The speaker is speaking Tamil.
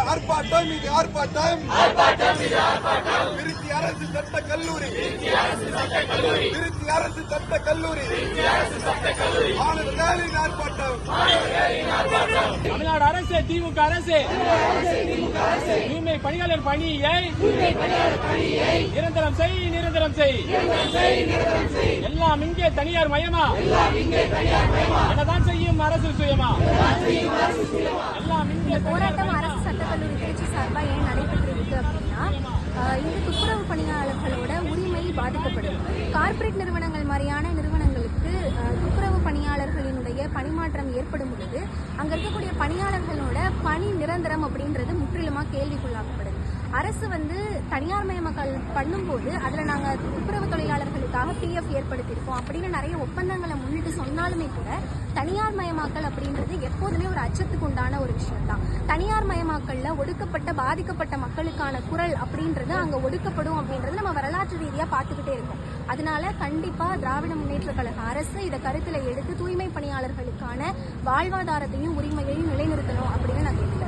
ஆர்ப்பாட்டம் இது ஆர்ப்பாட்டம் திருச்சி அரசு சட்ட கல்லூரி திருச்சி அரசு சட்ட கல்லூரி மாணவர்களின் ஆர்ப்பாட்டம். தமிழ்நாடு அரசு திமுக அரசு தூய்மை பணியாளர் பணியை நிரந்தரம் செய் நிரந்தரம் செய். எல்லாம் இங்கே தனியார் மயமா என்னதான் செய்யும் அரசு சுயமா. எல்லாம் இங்கே போராட்டம் அரசு சட்டக்கல்லூரி திருச்சி சார்பா ஏன் நடைபெற்றிருக்கு அப்படின்னா, இந்த துப்புரவு பணியாளர்களோட உரிமை பாதிக்கப்படும். கார்ப்பரேட் நிறுவனங்கள் மாதிரியான நிறுவனங்களுக்கு துப்புரவு பணியாளர்களினுடைய பணிமாற்றம் ஏற்படும் பொழுது அங்க இருக்கக்கூடிய பணியாளர்களோட பணி நிரந்தரம் அப்படின்றது முற்றிலுமா கேள்விக்குள்ளாக்கப்படுது. அரசு தனியார் மயமாக்கல் பண்ணும்போது அதுல நாங்க துப்புரவு தொழிலாளர்களுக்காக PF ஏற்படுத்தியிருக்கோம் அப்படின்னு நிறைய ஒப்பந்தங்களை முன்னிட்டு சொன்னாலுமே கூட தனியார் மயமாக்கல் அப்படின்றது எப்போதுமே ஒரு அச்சத்துக்கு உண்டான ஒரு விஷயம் தான். தனியார் மயமாக்கல்ல ஒடுக்கப்பட்ட பாதிக்கப்பட்ட மக்களுக்கான குரல் அப்படின்றது அங்க ஒடுக்கப்படும் அப்படின்றது நம்ம வரலாற்று ரீதியா பார்த்துக்கிட்டே இருக்கோம். அதனால கண்டிப்பா திராவிட முன்னேற்ற கழக அரசு இதை கருத்துல எடுத்து தூய்மை பணியாளர்களுக்கான வாழ்வாதாரத்தையும் உரிமையையும் நிலைநிறுத்தணும் அப்படின்னு நான் கேட்கிறேன்.